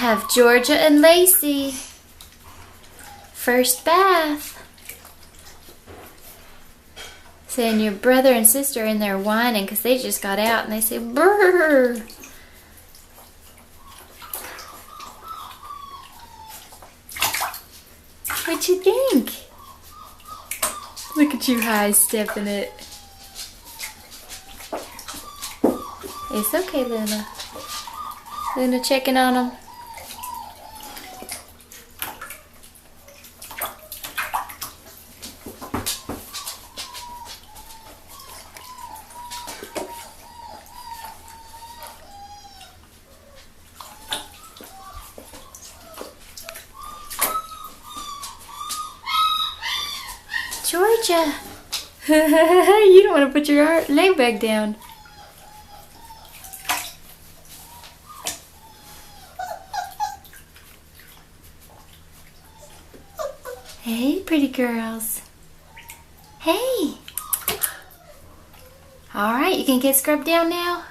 have Georgia and Lacey. First bath. Saying your brother and sister are in there whining because they just got out and they say, brrr. What you think? Look at you high stepping it. It's okay, Luna. Luna checking on them. Georgia, you don't want to put your leg back down. Hey, pretty girls. Hey. All right, you can get scrubbed down now.